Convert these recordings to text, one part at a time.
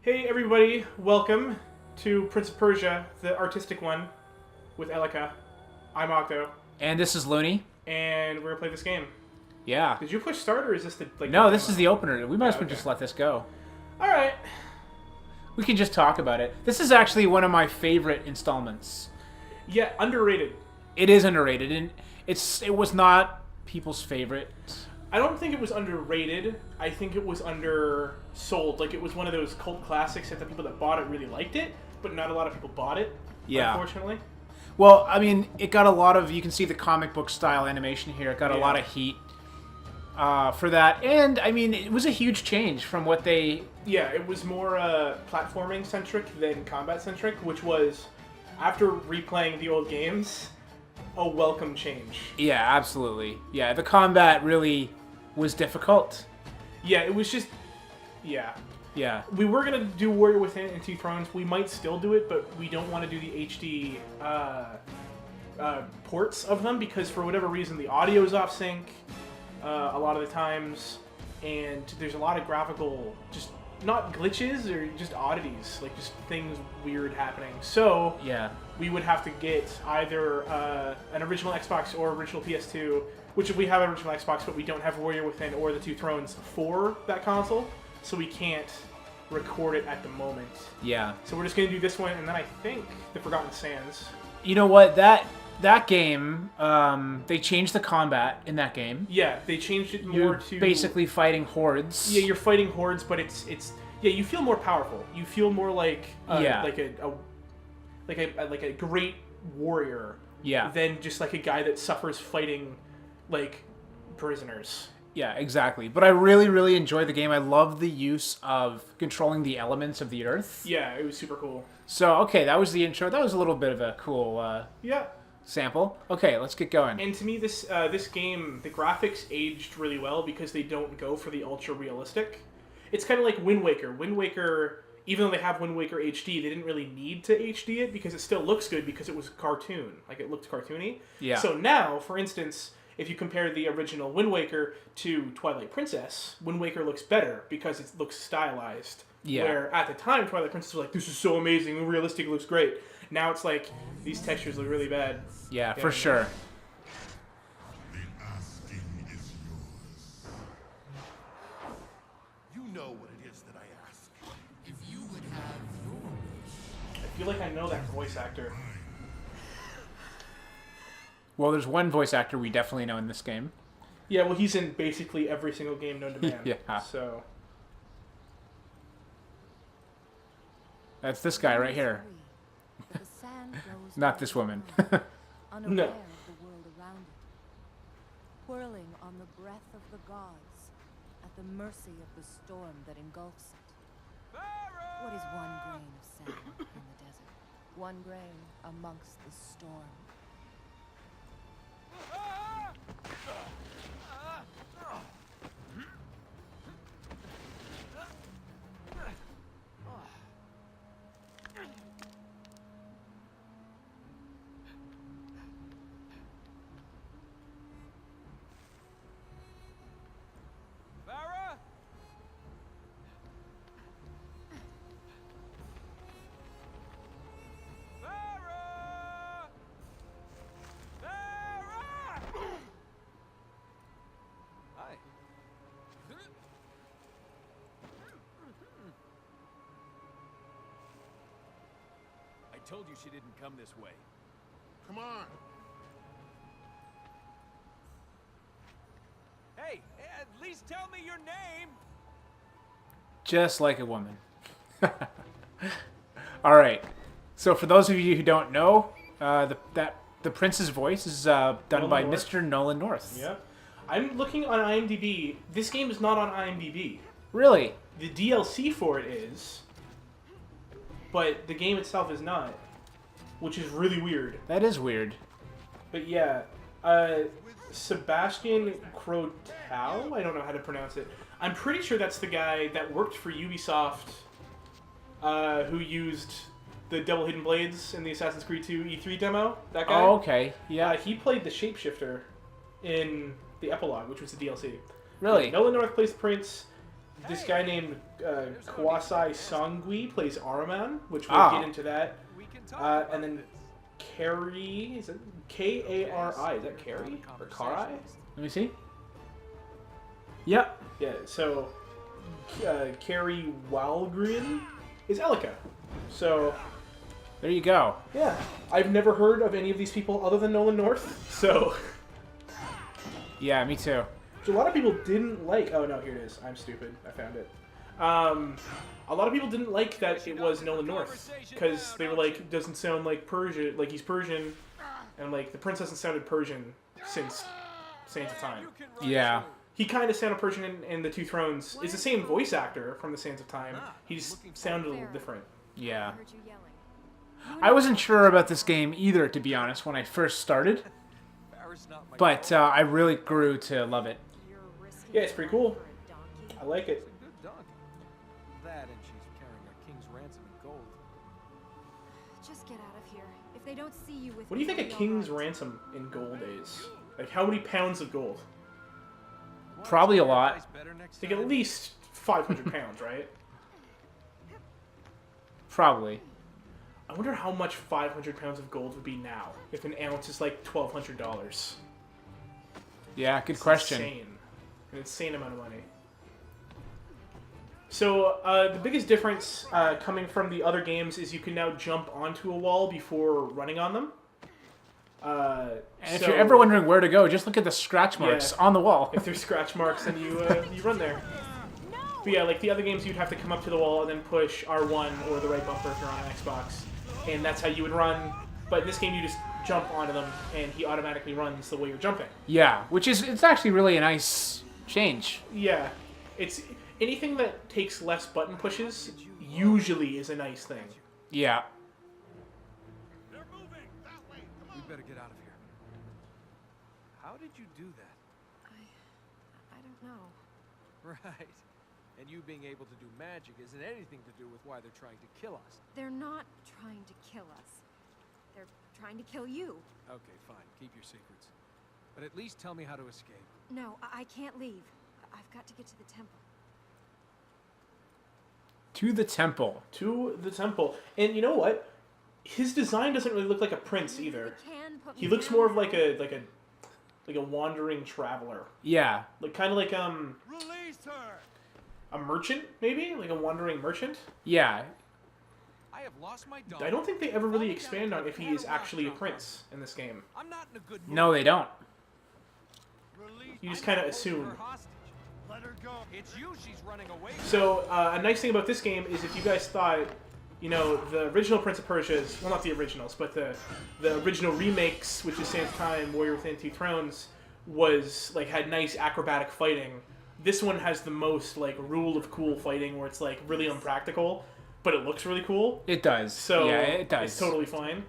Hey everybody, welcome to Prince of Persia, the artistic one, with Elika. I'm Octo, And this is Looney. and we're gonna play this game. Yeah. Did you push start, or is this the No, the this demo? is the opener. We might as well okay. just let this go. All right. We can just talk about it. This is actually one of my favorite installments. Yeah, underrated. It is underrated, and it was not people's favorite. I don't think it was underrated. I think it was undersold. Like, it was one of those cult classics that the people that bought it really liked it, but not a lot of people bought it. Yeah. Unfortunately. Well, I mean, it got a lot of. You can see the comic book style animation here. It got a lot of heat for that, and I mean, it was a huge change from what they. Yeah, it was more platforming centric than combat centric, which was, after replaying the old games, a welcome change. Yeah, absolutely. Yeah, the combat really was difficult. Yeah, it was just... Yeah. Yeah. We were going to do Warrior Within and Two Thrones. We might still do it, but we don't want to do the HD ports of them because for whatever reason the audio is off sync a lot of the times, and there's a lot of graphical, just not glitches or just oddities, like just things weird happening. So Yeah. we would have to get either an original Xbox or original PS2, which we have an original Xbox, but we don't have Warrior Within or the Two Thrones for that console, so we can't record it at the moment. Yeah. So we're just going to do this one, and then I think The Forgotten Sands. You know what? That game, they changed the combat in that game. Yeah, they changed it more You're to... basically fighting hordes. Yeah, you're fighting hordes, but it's yeah, you feel more powerful. You feel more like like a great warrior. Yeah. Than just like a guy that suffers fighting like prisoners. Yeah, exactly. But I really, really enjoy the game. I love the use of controlling the elements of the earth. Yeah, it was super cool. So, okay, that was the intro. That was a little bit of a cool Yeah. sample. Okay, let's get going. And to me, this game, the graphics aged really well because they don't go for the ultra realistic. It's kind of like Wind Waker. Wind Waker, even though they have Wind Waker HD, they didn't really need to HD it because it still looks good because it was cartoon. Like, it looked cartoony. Yeah. So now, for instance, if you compare the original Wind Waker to Twilight Princess, Wind Waker looks better because it looks stylized. Yeah. Where at the time, Twilight Princess was like, this is so amazing, realistic, looks great. Now it's like, these textures look really bad. Yeah, for sure. The asking is yours. You know what it is that I ask. If you would have your wish. I feel like I know that voice actor. Well, there's one voice actor we definitely know in this game. Yeah, well, he's in basically every single game known to man. Yeah. So, That's this guy right here. Not this woman. No. Unaware of the world around it, whirling on the breath of the gods, at the mercy of the storm that engulfs it. What is one grain of sand in the desert? One grain amongst the storm. I told you she didn't come this way. Come on. Hey, at least tell me your name! Just like a woman. All right. So for those of you who don't know, the prince's voice is done by Nolan North. Mr. Nolan North. yeah. I'm looking on IMDb. This game is not on IMDb. Really? The DLC for it is, but the game itself is not, which is really weird. That is weird. But yeah, Sebastian Croteau, I don't know how to pronounce it. I'm pretty sure that's the guy that worked for Ubisoft, who used the Double Hidden Blades in the Assassin's Creed 2 E3 demo. That guy. Oh, okay. Yeah. He played the shapeshifter in the epilogue, which was the DLC. Really? Nolan North plays the Prince. this guy named Kwasai Songui plays Araman, which we'll get into that. We can talk And then Kari, is it Kari? Is that Kari or Kari? Let me see. Yep. Yeah. So Kari Walgren is Elika. So There you go. yeah, I've never heard of any of these people other than Nolan North. So Yeah, me too. a lot of people didn't like. Oh no, here it is. I'm stupid. I found it. A lot of people didn't like that it was Nolan North because they were like, it doesn't sound like Persia, like he's Persian, and like the prince hasn't sounded Persian since Sands of Time. Yeah. He kind of sounded Persian in the Two Thrones. It's the same voice actor from the Sands of Time. He just sounded a little different. Yeah. I heard you yelling. I wasn't sure about this game either, to be honest, when I first started, Barrett's not my but I really grew to love it. You're risking Yeah, it's pretty cool. for a donkey. I like it. good donkey. That and she's carrying a king's ransom in gold. Just get out of here. If they don't see you with What do you think a me, they'll king's hunt. ransom in gold is? Like, how many pounds of gold? Probably a lot. Nice better next Like, at time. least 500 pounds, right? Probably. I wonder how much 500 pounds of gold would be now if an ounce is like $1,200. Yeah, good question. Insane. An insane amount of money. So, the biggest difference coming from the other games is you can now jump onto a wall before running on them. And if you're ever wondering where to go, just look at the scratch marks Yeah. on the wall. if there's scratch marks, then you run there. But yeah, like the other games, you'd have to come up to the wall and then push R1 or the right bumper if you're on an Xbox, and that's how you would run. But in this game, you just jump onto them, and he automatically runs the way you're jumping. Yeah, it's actually really a nice change. Yeah, it's anything that takes less button pushes usually is a nice thing. Yeah. We better get out of here. How did you do that? I don't know. Right. And you being able to do magic isn't anything to do with why they're trying to kill us. They're not trying to kill us. They're trying to kill you. Okay, fine. Keep your secrets. But at least tell me how to escape. No, I can't leave. I've got to get to the temple. To the temple. To the temple, and you know what? His design doesn't really look like a prince either. You can put He me looks down more of now. like a wandering traveler, Yeah. like kind of like Release her! a merchant maybe, like a wandering merchant. Yeah. I have lost my dog. I don't think they ever really expand on if he is actually a prince in this game. I'm not in a good mood. No, they don't. Release You just I'm kind of not holding assume. her hostage. Let her go. It's you she's running away from. So a nice thing about this game is if you guys thought, you know, the original Prince of Persia's, well, not the originals, but the original remakes, which is Sands of Time, Warrior Within Two Thrones, was like had nice acrobatic fighting. This one has the most like rule of cool fighting, where it's like really unpractical, but it looks really cool. It does. So yeah, it does. It's totally fine.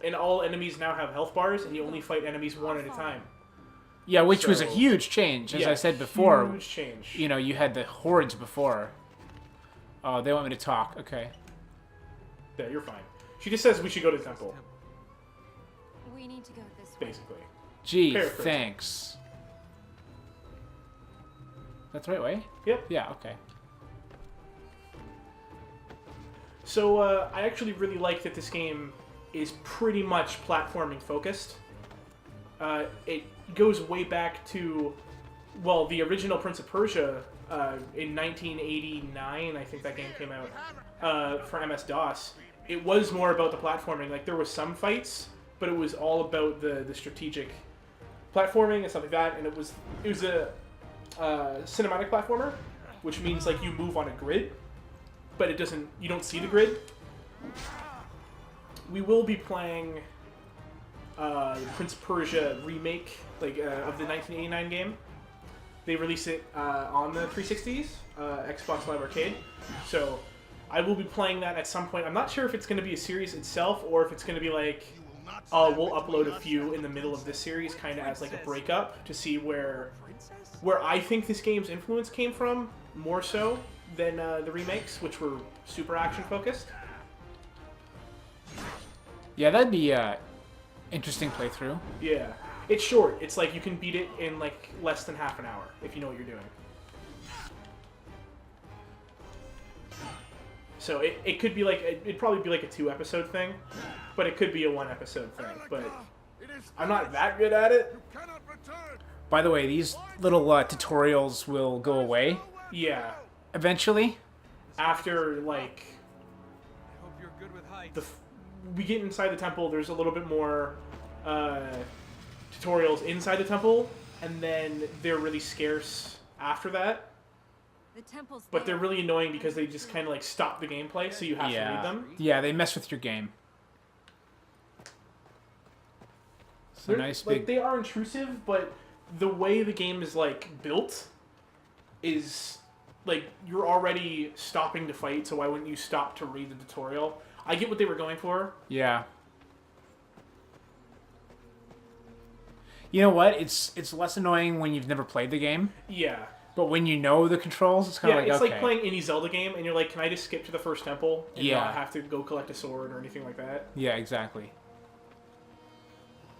And all enemies now have health bars, and you only fight enemies one at a time. Yeah, which was a So- huge change. As Yeah, I said before, huge change. you know, you had the hordes before. Oh, they want me to talk. Okay. Yeah, you're fine. She just says we should go to the temple, We need to go this way. basically. Gee, Paraphrase. thanks. That's the right way? Yep. Yeah, okay. So I actually really like that this game is pretty much platforming focused. It goes way back to, well, the original Prince of Persia in 1989. I think that game came out for MS-DOS. It was more about the platforming. Like there was some fights, but it was all about the strategic platforming and stuff like that. And it was a cinematic platformer, which means like you move on a grid, but it doesn't. You don't see the grid. We will be playing the Prince of Persia remake, like of the 1989 game. They released it on the 360s, Xbox Live Arcade. So I will be playing that at some point. I'm not sure if it's going to be a series itself or if it's going to be like, we'll upload a few in the middle of this series, kind of as like a breakup to see where I think this game's influence came from, more so than the remakes, which were super action focused. Yeah, that'd be interesting playthrough. Yeah. It's short. It's like you can beat it in like less than half an hour if you know what you're doing. So it could be like it'd probably be like a 2-episode thing, but it could be a 1-episode thing. But It is I'm not that good at it. cannot return. By the way, these little tutorials will go away Yeah, eventually. after like I hope you're good with heights. we get inside the temple, there's a little bit more tutorials inside the temple, and then they're really scarce after that. The temple's But they're there. really annoying because they just kind of like stop the gameplay, so you have to read them. Yeah, they mess with your game. So They're, nice like, big. they are intrusive, but the way the game is like built is like you're already stopping to fight, so why wouldn't you stop to read the tutorial? I get what they were going for. Yeah. You know what? It's less annoying when you've never played the game, Yeah. but when you know the controls, it's kind Yeah, of like it's okay. like playing any Zelda game, and you're like, can I just skip to the first temple and Yeah. not have to go collect a sword or anything like that? Yeah, exactly.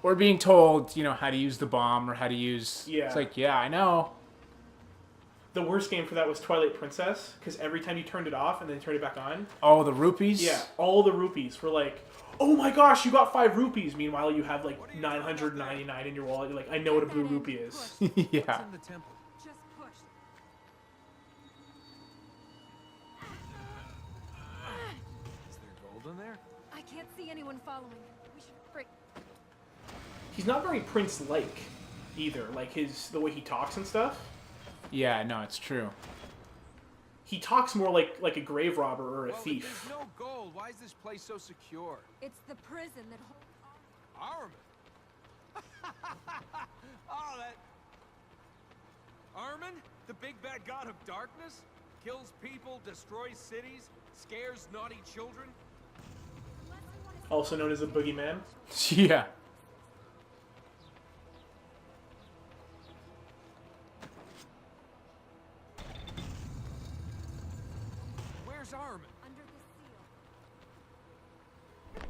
Or being told, how to use the bomb or how to use. Yeah. It's like, yeah, I know. The worst game for that was Twilight Princess, because every time you turned it off and then turned it back on, Oh, the rupees. yeah, all the rupees were like, oh my gosh, you got 5 rupees. Meanwhile, you have like 999 in your wallet. You're like, I know what a blue rupee is. yeah. What's in the temple? Just push. Is there gold in there? I can't see anyone following. We should break. He's not very Prince-like either. Like the way he talks and stuff. Yeah. No, it's true. He talks more like a grave robber or a Well, if thief. there's no gold, why is this place so secure? It's the prison that holds. Armin? Oh, that... Armin? The big bad god of darkness? Kills people, destroys cities, scares naughty children? Also known as the Boogeyman. yeah. Where's Armin? Under the seal.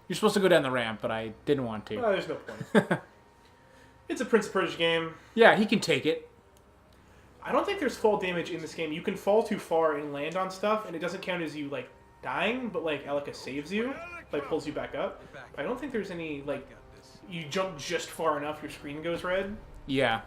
You're supposed to go down the ramp, but I didn't want to. There's no point. It's a Prince of Persia game. Yeah, he can take it. I don't think there's fall damage in this game. You can fall too far and land on stuff, and it doesn't count as you like dying, but like Elika saves you, like pulls you back up. I don't think there's any like Got this. you jump just far enough, your screen goes red. Yeah.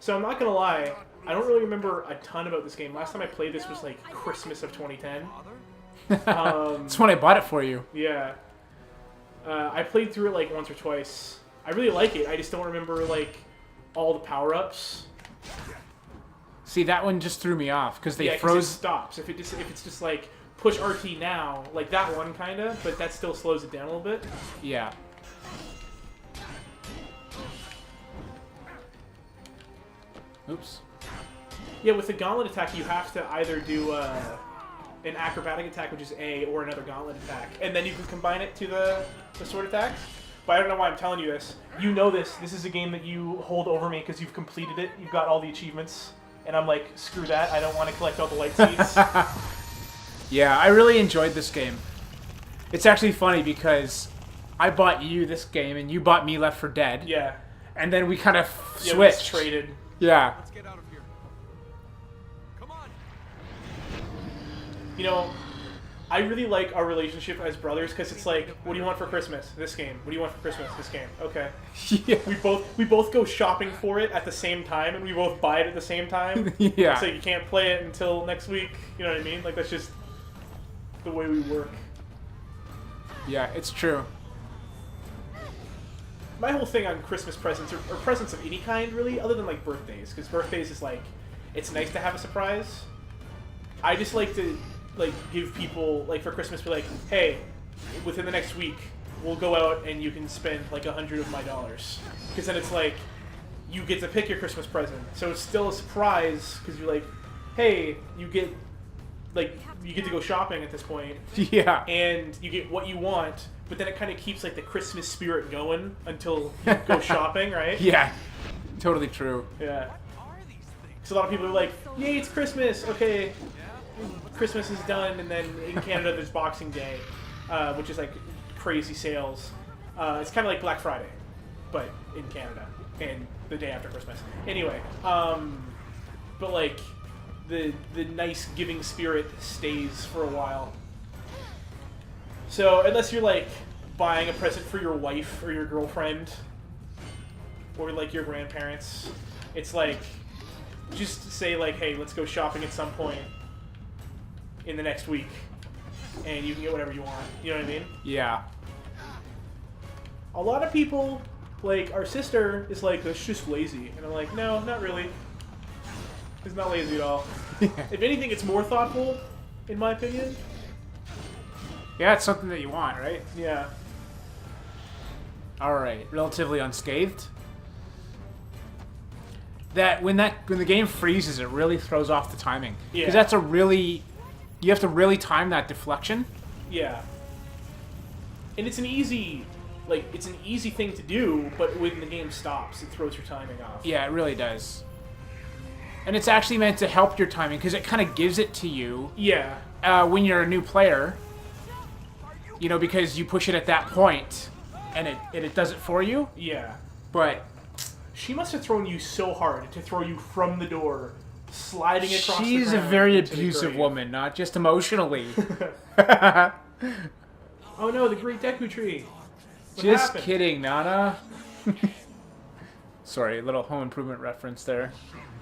So I'm not gonna lie, I don't really remember a ton about this game. Last time I played this was like Christmas of 2010. Father? That's when I bought it for you. Yeah. I played through it like once or twice. I really like it. I just don't remember like all the power-ups. See, that one just threw me off because they Yeah, 'cause it froze. stops. If it's just like push RT now, like that one kinda, but that still slows it down a little bit. Yeah. Oops. Yeah, with the gauntlet attack, you have to either do an acrobatic attack, which is A, or another gauntlet attack, and then you can combine it to the sword attacks. But I don't know why I'm telling you this. You know this. This is a game that you hold over me because you've completed it. You've got all the achievements, and I'm like, screw that. I don't want to collect all the light seeds. Yeah, I really enjoyed this game. It's actually funny because I bought you this game and you bought me Left 4 Dead. Yeah. And then we kind of Yeah, we switched. just traded. Yeah. Let's get out of here. Come on. You know, I really like our relationship as brothers because it's like, what do you want for Christmas? This game. What do you want for Christmas? This game. Okay. Yeah. We both go shopping for it at the same time, and we both buy it at the same time. Yeah. So you can't play it until next week. You know what I mean? Like that's just the way we work. Yeah, it's true. My whole thing on Christmas presents or presents of any kind, really, other than like birthdays, because birthdays is like, it's nice to have a surprise. I just like to like give people like for Christmas, be like, hey, within the next week, we'll go out and you can spend like $100 of my dollars, because then it's like you get to pick your Christmas present, so it's still a surprise because you're like, hey, you get to go shopping at this point, Yeah. and you get what you want, but then it kind of keeps like the Christmas spirit going until you go shopping, right? Yeah. Totally true. Yeah. What are these things? Because a lot of people are like, yay, it's Christmas. Okay, Christmas is done, and then in Canada there's Boxing Day, which is like crazy sales. It's kind of like Black Friday, but in Canada, and the day after Christmas. Anyway, but like the nice giving spirit stays for a while. So unless you're like buying a present for your wife or your girlfriend or like your grandparents, it's like just say like, hey, let's go shopping at some point in the next week, and you can get whatever you want. You know what I mean? Yeah. A lot of people, like our sister, is like, that's just lazy, and I'm like, no, not really. It's not lazy at all. If anything, it's more thoughtful, in my opinion. Yeah, it's something that you want, right? Yeah. All right, relatively unscathed. That when the game freezes, it really throws off the timing. Yeah. Because that's a really, you have to really time that deflection. Yeah. And it's an easy thing to do, but when the game stops, it throws your timing off. Yeah, it really does. And it's actually meant to help your timing because it kind of gives it to you Yeah. when you're a new player. You know, because you push it at that point, and it does it for you. Yeah. But She must have thrown you so hard to throw you from the door, sliding across the she's a ground very into the abusive grave. woman, not just emotionally. Oh no, the Great Deku Tree. What Just happened? kidding, Nana. Sorry, a little Home Improvement reference there.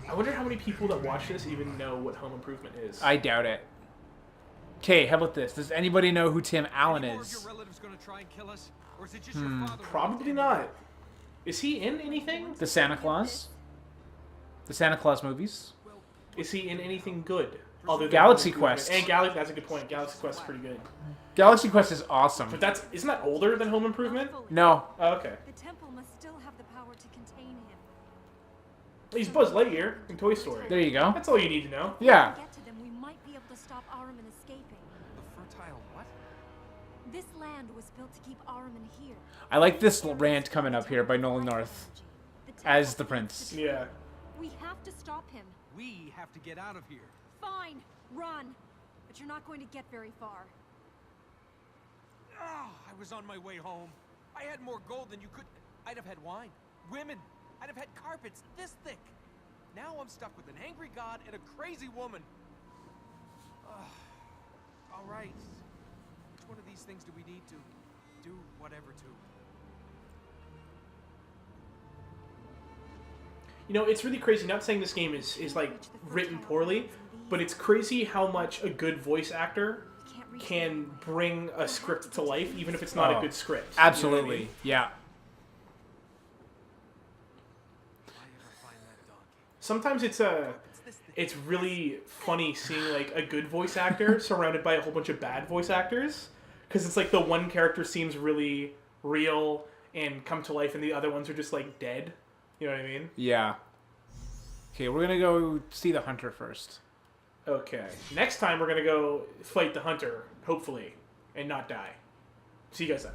I wonder how many people that watch this even know what Home Improvement is. I doubt it. Okay, how about this? Does anybody know who Tim Allen Any more of is? your relatives gonna try and kill us, or is it just your father? Probably not. Is he in anything? The Santa Claus? The Santa Claus movies? Is he in anything good? Other than Galaxy Home Improvement? Quest. And that's a good point. Galaxy Quest is pretty good. Galaxy Quest is awesome. But isn't that older than Home Improvement? No. Oh, okay. The temple must still have the power to contain him. He's Buzz Lightyear in Toy Story. There you go. That's all you need to know. Yeah. If we get to them, we might be able to stop Ahriman escaping. The fertile what? This land was built to keep Ahriman here. I like this rant coming up here by Nolan North as the prince. Yeah. We have to stop him. We have to get out of here. Fine, run. But you're not going to get very far. Oh, I was on my way home. I had more gold than you could. I'd have had wine, women. I'd have had carpets this thick. Now I'm stuck with an angry god and a crazy woman. All right. Which one of these things do we need to do whatever to? You know, it's really crazy. Not saying this game is like written poorly, but it's crazy how much a good voice actor can bring a script to life, even if it's not Oh, a good script. Absolutely. You know what I mean? Yeah. If I ever find that donkey. Sometimes it's really funny seeing like a good voice actor surrounded by a whole bunch of bad voice actors, because it's like the one character seems really real and come to life, and the other ones are just like dead. You know what I mean? Yeah. Okay, we're gonna go see the hunter first. Okay. Next time we're gonna go fight the hunter, hopefully, and not die. See you guys then.